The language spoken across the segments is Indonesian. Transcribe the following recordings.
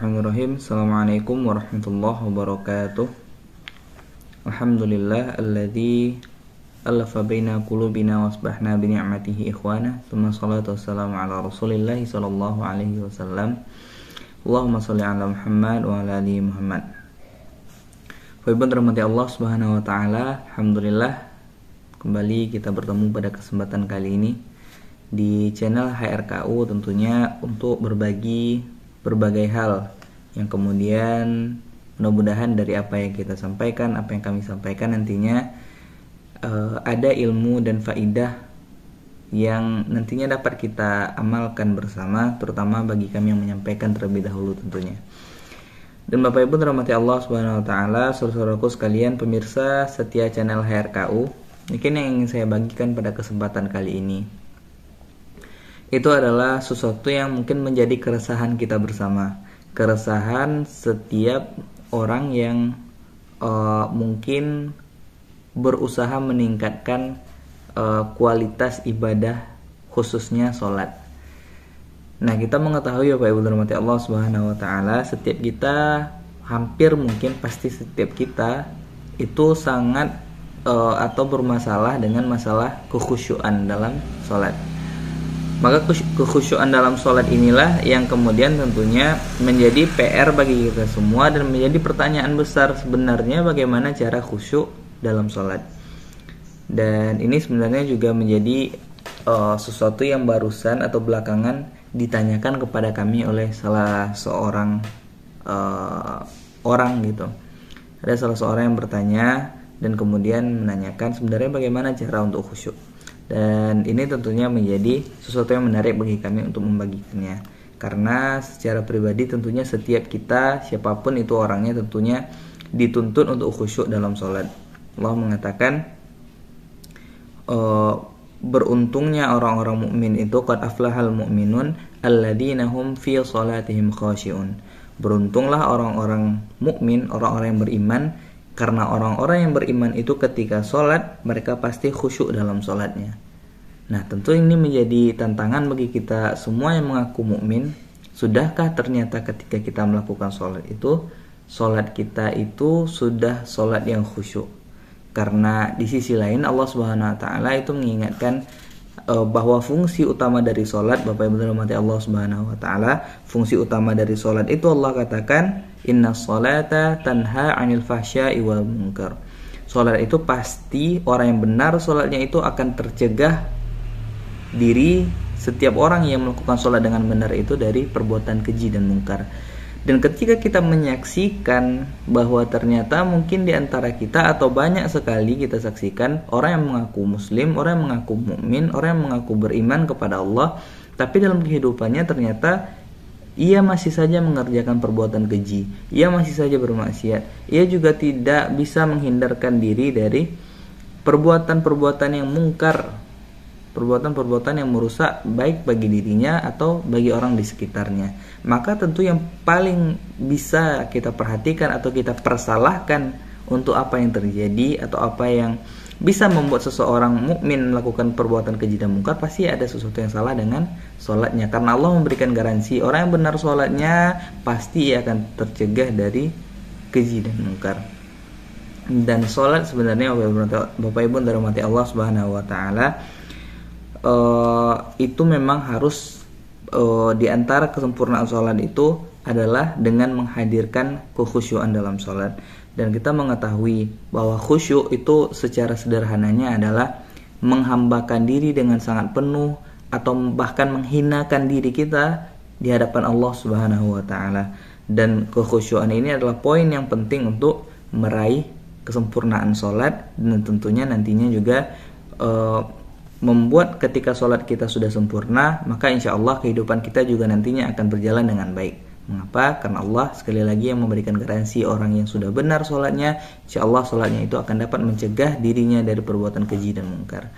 Bismillahirrahmanirrahim. Assalamualaikum warahmatullahi wabarakatuh. Alhamdulillah alladzi alafa baina qulubina wasbahna bi ni'matihi ikhwana. Tsumma shalatu wassalamu ala Rasulillah sallallahu alaihi wasallam. Allahumma shalli ala Muhammad wa ala ali Muhammad. Bapak rahmati Allah Subhanahu wa taala, alhamdulillah kembali kita bertemu pada kesempatan kali ini di channel HRKU, tentunya untuk berbagi berbagai hal yang kemudian mudah-mudahan dari apa yang kita sampaikan, apa yang kami sampaikan nantinya ada ilmu dan faidah yang nantinya dapat kita amalkan bersama, terutama bagi kami yang menyampaikan terlebih dahulu tentunya. Dan Bapak Ibu dirahmati Allah Subhanahu wa taala, saudaraku sekalian pemirsa setia channel HRKU, mungkin yang ingin saya bagikan pada kesempatan kali ini itu adalah sesuatu yang mungkin menjadi keresahan kita bersama, keresahan setiap orang yang mungkin berusaha meningkatkan kualitas ibadah, khususnya sholat. Nah, kita mengetahui Bapak Ibu dirahmati Allah Subhanahu wa taala, setiap kita, hampir mungkin pasti setiap kita itu sangat atau bermasalah dengan masalah kekhusyuan dalam sholat. Maka kekhusyuan dalam sholat inilah yang kemudian tentunya menjadi PR bagi kita semua dan menjadi pertanyaan besar, sebenarnya bagaimana cara khusyuk dalam sholat. Dan ini sebenarnya juga menjadi sesuatu yang barusan atau belakangan ditanyakan kepada kami oleh salah seorang orang gitu. Ada salah seorang yang bertanya dan kemudian menanyakan sebenarnya bagaimana cara untuk khusyuk. Dan ini tentunya menjadi sesuatu yang menarik bagi kami untuk membagikannya, karena secara pribadi tentunya setiap kita, siapapun itu orangnya, tentunya dituntut untuk khusyuk dalam sholat. Allah mengatakan beruntungnya orang-orang mukmin itu, qad aflahal mu'minun alladzina hum fi sholatihim khashi'un. Beruntunglah orang-orang mukmin, orang-orang yang beriman, karena orang-orang yang beriman itu ketika sholat mereka pasti khusyuk dalam sholatnya. Nah, tentu ini menjadi tantangan bagi kita semua yang mengaku mukmin. Sudahkah ternyata ketika kita melakukan sholat itu, sholat kita itu sudah sholat yang khusyuk? Karena di sisi lain Allah Subhanahu wa taala itu mengingatkan bahwa fungsi utama dari sholat, Bapak Ibu dirahmati Allah Subhanahu wa taala, fungsi utama dari sholat itu Allah katakan inna sholata tanha 'anil fahsya'i wal munkar. Sholat itu pasti orang yang benar sholatnya itu akan tercegah diri setiap orang yang melakukan sholat dengan benar itu dari perbuatan keji dan mungkar. Dan ketika kita menyaksikan bahwa ternyata mungkin di antara kita atau banyak sekali kita saksikan orang yang mengaku muslim, orang yang mengaku mukmin, orang yang mengaku beriman kepada Allah, tapi dalam kehidupannya ternyata ia masih saja mengerjakan perbuatan keji, ia masih saja bermaksiat, ia juga tidak bisa menghindarkan diri dari perbuatan-perbuatan yang mungkar, perbuatan-perbuatan yang merusak baik bagi dirinya atau bagi orang di sekitarnya. Maka tentu yang paling bisa kita perhatikan atau kita persalahkan untuk apa yang terjadi atau apa yang bisa membuat seseorang mukmin melakukan perbuatan keji dan mungkar, pasti ada sesuatu yang salah dengan sholatnya. Karena Allah memberikan garansi orang yang benar sholatnya pasti ia akan tercegah dari keji dan mungkar. Dan sholat sebenarnya Bapak Ibu dirahmati Allah Subhanahu wa taala, itu memang harus di antara kesempurnaan sholat itu adalah dengan menghadirkan kekhusyuan dalam sholat. Dan kita mengetahui bahwa khusyuk itu secara sederhananya adalah menghambakan diri dengan sangat penuh atau bahkan menghinakan diri kita di hadapan Allah Subhanahu wa taala. Dan kekhusyuan ini adalah poin yang penting untuk meraih kesempurnaan sholat, dan tentunya nantinya juga membuat ketika sholat kita sudah sempurna, maka insya Allah kehidupan kita juga nantinya akan berjalan dengan baik. Mengapa? Karena Allah sekali lagi yang memberikan garansi orang yang sudah benar sholatnya, insya Allah sholatnya itu akan dapat mencegah dirinya dari perbuatan keji dan mungkar.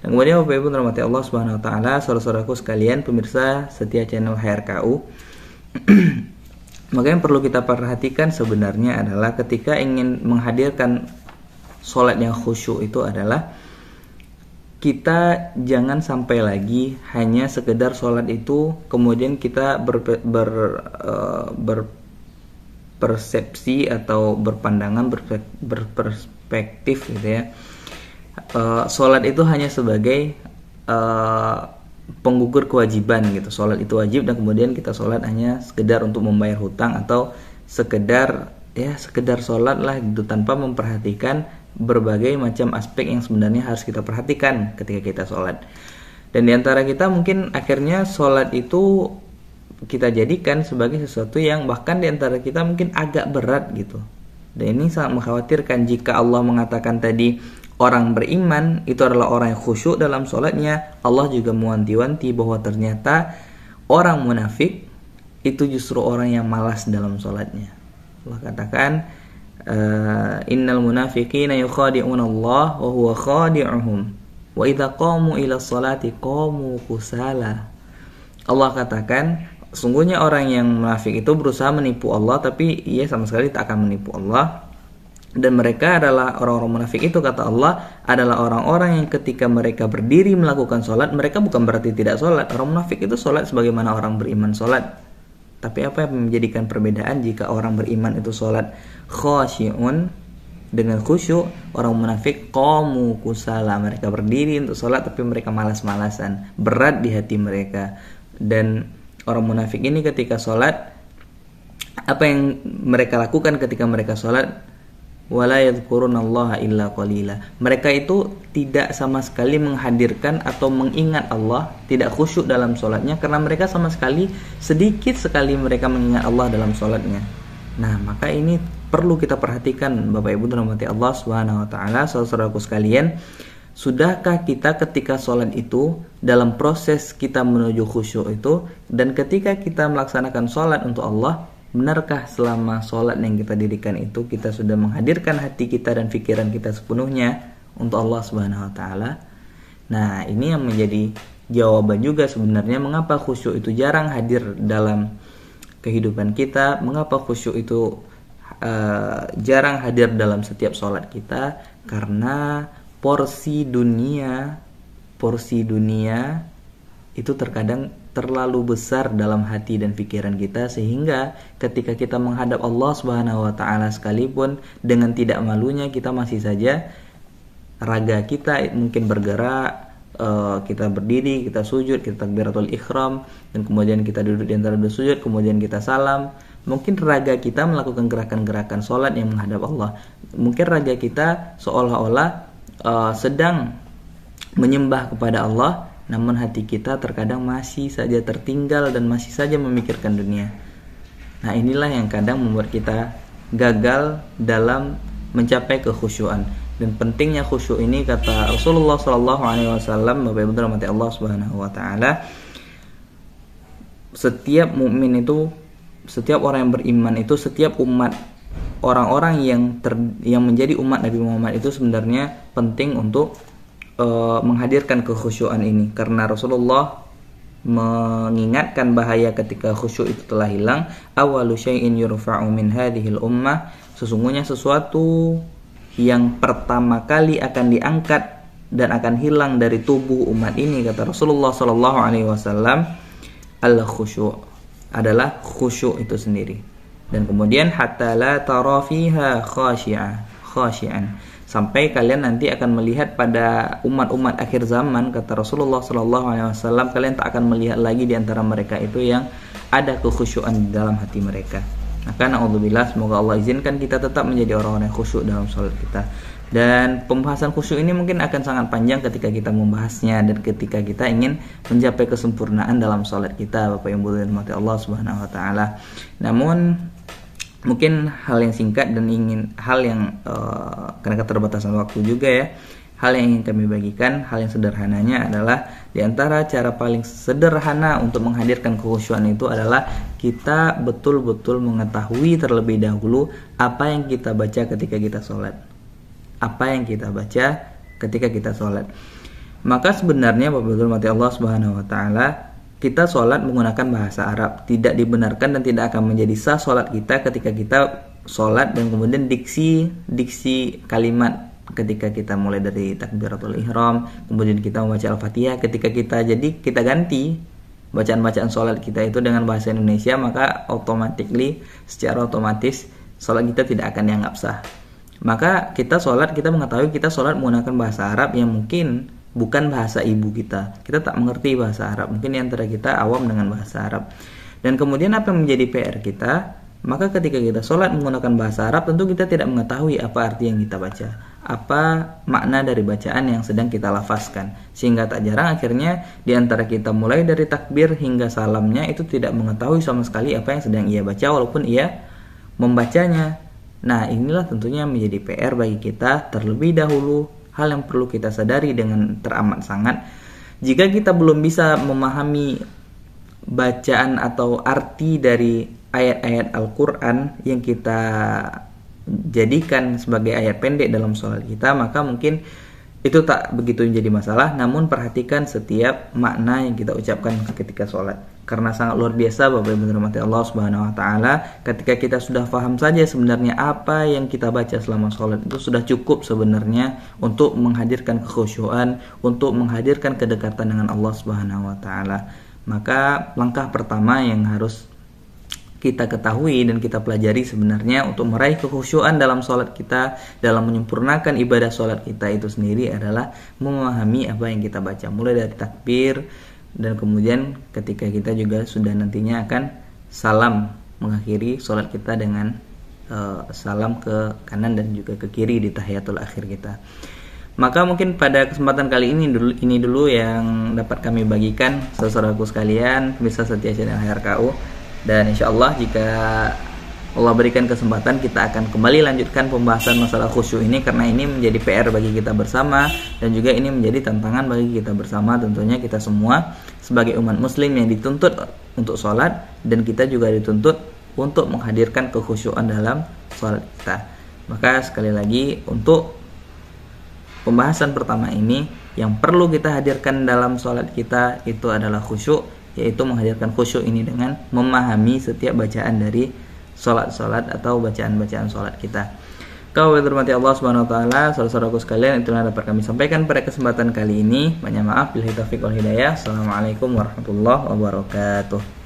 Dan kemudian Bapak Ibu dirahmati Allah Subhanahu wa taala, saudara-saudaraku sekalian pemirsa setia channel HRKU, maka yang perlu kita perhatikan sebenarnya adalah ketika ingin menghadirkan sholat yang khusyuk itu adalah kita jangan sampai lagi hanya sekedar sholat itu kemudian kita berpersepsi atau berpandangan berperspektif gitu ya. Sholat itu hanya sebagai penggugur kewajiban gitu. Sholat itu wajib dan kemudian kita sholat hanya sekedar untuk membayar hutang atau sekedar sholat lah gitu, tanpa memperhatikan berbagai macam aspek yang sebenarnya harus kita perhatikan ketika kita sholat. Dan diantara kita mungkin akhirnya sholat itu kita jadikan sebagai sesuatu yang bahkan diantara kita mungkin agak berat gitu. Dan ini sangat mengkhawatirkan jika Allah mengatakan tadi orang beriman itu adalah orang yang khusyuk dalam sholatnya. Allah juga mewanti-wanti bahwa ternyata orang munafik itu justru orang yang malas dalam sholatnya. Allah katakan, innal munafiqina yukhadi'una Allah wa huwa khadi'uhum wa idza qamu ila sholati qamu kusala. Allah katakan, sungguhnya orang yang munafik itu berusaha menipu Allah, tapi ia sama sekali tak akan menipu Allah. Dan mereka adalah orang-orang munafik itu, kata Allah, adalah orang-orang yang ketika mereka berdiri melakukan sholat, mereka bukan berarti tidak sholat. Orang munafik itu sholat sebagaimana orang beriman sholat. Tapi apa yang menjadikan perbedaan jika orang beriman itu sholat khasyi'un dengan khusyuk, orang munafik qamu kusala, mereka berdiri untuk sholat tapi mereka malas-malasan, berat di hati mereka. Dan orang munafik ini ketika sholat, apa yang mereka lakukan ketika mereka sholat? Wala yadhkurunallaha illa qalila. Mereka itu tidak sama sekali menghadirkan atau mengingat Allah, tidak khusyuk dalam sholatnya karena mereka sama sekali sedikit sekali mereka mengingat Allah dalam sholatnya. Nah, maka ini perlu kita perhatikan Bapak Ibu dirahmati Allah Subhanahu wa taala, saudaraku sekalian. Sudahkah kita ketika sholat itu dalam proses kita menuju khusyuk itu, dan ketika kita melaksanakan sholat untuk Allah, benarkah selama sholat yang kita dirikan itu kita sudah menghadirkan hati kita dan pikiran kita sepenuhnya untuk Allah Subhanahu wa taala? Nah, ini yang menjadi jawaban juga sebenarnya mengapa khusyuk itu jarang hadir dalam kehidupan kita, mengapa khusyuk itu jarang hadir dalam setiap sholat kita, karena porsi dunia itu terkadang terlalu besar dalam hati dan pikiran kita, sehingga ketika kita menghadap Allah Subhanahu wa taala sekalipun dengan tidak malunya kita masih saja raga kita mungkin bergerak, kita berdiri, kita sujud, kita takbiratul ihram, dan kemudian kita duduk di antara dua sujud, kemudian kita salam. Mungkin raga kita melakukan gerakan-gerakan sholat yang menghadap Allah. Mungkin raga kita seolah-olah sedang menyembah kepada Allah, namun hati kita terkadang masih saja tertinggal dan masih saja memikirkan dunia. Nah, inilah yang kadang membuat kita gagal dalam mencapai kekhusyuan. Dan pentingnya khusyuk ini, kata Rasulullah SAW, Bapak Ibu dirahmati Allah Subhanahu wa taala, setiap mukmin itu, setiap orang yang beriman itu, setiap umat, orang-orang yang menjadi umat Nabi Muhammad itu sebenarnya penting untuk menghadirkan kekhusyuan ini, karena Rasulullah mengingatkan bahaya ketika khusyuk itu telah hilang. Awalu syai'in yurfa'u min hadhil ummah, sesungguhnya sesuatu yang pertama kali akan diangkat dan akan hilang dari tubuh umat ini, kata Rasulullah SAW, al-khusyuk, adalah khusyuk itu sendiri. Dan kemudian hatta la tara fiha khashi'an, sampai kalian nanti akan melihat pada umat-umat akhir zaman, kata Rasulullah SAW, kalian tak akan melihat lagi di antara mereka itu yang ada kekhusyuan di dalam hati mereka. Maka na'udzubillah, semoga Allah izinkan kita tetap menjadi orang-orang yang khusyuk dalam sholat kita. Dan pembahasan khusyuk ini mungkin akan sangat panjang ketika kita membahasnya dan ketika kita ingin mencapai kesempurnaan dalam sholat kita, Bapak Ibu dirahmati Allah Subhanahu wa taala. Namun mungkin hal yang singkat dan karena keterbatasan waktu juga ya, hal yang ingin kami bagikan, hal yang sederhananya adalah, di antara cara paling sederhana untuk menghadirkan kekhusyuan itu adalah kita betul-betul mengetahui terlebih dahulu apa yang kita baca ketika kita sholat. Apa yang kita baca ketika kita sholat. Maka sebenarnya Bapak Ibu dirahmati Allah Subhanahu wa taala, kita sholat menggunakan bahasa Arab. Tidak dibenarkan dan tidak akan menjadi sah sholat kita ketika kita sholat dan kemudian diksi kalimat ketika kita mulai dari takbiratul ihram, kemudian kita membaca Al-Fatihah, ketika kita ganti bacaan-bacaan sholat kita itu dengan bahasa Indonesia, maka secara otomatis sholat kita tidak akan dianggap sah. Maka kita mengetahui kita sholat menggunakan bahasa Arab yang mungkin bukan bahasa ibu kita. Kita tak mengerti bahasa Arab. Mungkin di antara kita awam dengan bahasa Arab. Dan kemudian apa yang menjadi PR kita? Maka ketika kita sholat menggunakan bahasa Arab, tentu kita tidak mengetahui apa arti yang kita baca, apa makna dari bacaan yang sedang kita lafazkan. Sehingga tak jarang akhirnya di antara kita mulai dari takbir hingga salamnya itu tidak mengetahui sama sekali apa yang sedang ia baca walaupun ia membacanya. Nah, inilah tentunya menjadi PR bagi kita. Terlebih dahulu, hal yang perlu kita sadari dengan teramat sangat, jika kita belum bisa memahami bacaan atau arti dari ayat-ayat Al-Quran yang kita jadikan sebagai ayat pendek dalam sholat kita, maka mungkin itu tak begitu menjadi masalah. Namun perhatikan setiap makna yang kita ucapkan ketika sholat, karena sangat luar biasa Bapak Ibu dirahmati Allah Subhanahu Wa Taala. Ketika kita sudah paham saja sebenarnya apa yang kita baca selama sholat, itu sudah cukup sebenarnya untuk menghadirkan kekhusyuan, untuk menghadirkan kedekatan dengan Allah Subhanahu Wa Taala. Maka langkah pertama yang harus kita ketahui dan kita pelajari sebenarnya untuk meraih kekhusyuan dalam sholat kita, dalam menyempurnakan ibadah sholat kita itu sendiri adalah memahami apa yang kita baca, mulai dari takbir, dan kemudian ketika kita juga sudah nantinya akan salam, mengakhiri sholat kita dengan salam ke kanan dan juga ke kiri di tahiyatul akhir kita. Maka mungkin pada kesempatan kali ini dulu yang dapat kami bagikan saudaraku sekalian, pemirsa setia channel HRKU. Dan insya Allah jika Allah berikan kesempatan, kita akan kembali lanjutkan pembahasan masalah khusyuk ini, karena ini menjadi PR bagi kita bersama dan juga ini menjadi tantangan bagi kita bersama. Tentunya kita semua sebagai umat muslim yang dituntut untuk sholat, dan kita juga dituntut untuk menghadirkan kekhusyuan dalam sholat kita. Maka sekali lagi, untuk pembahasan pertama ini yang perlu kita hadirkan dalam sholat kita itu adalah khusyuk, yaitu menghadirkan khusyuk ini dengan memahami setiap bacaan dari sholat atau bacaan-bacaan sholat kita. Kau berhormati Allah Subhanahu Wa Taala, saudara-saudaraku sekalian, itulah dapat kami sampaikan pada kesempatan kali ini. Banyak maaf, billahi taufiq wal hidayah. Assalamualaikum warahmatullahi wabarakatuh.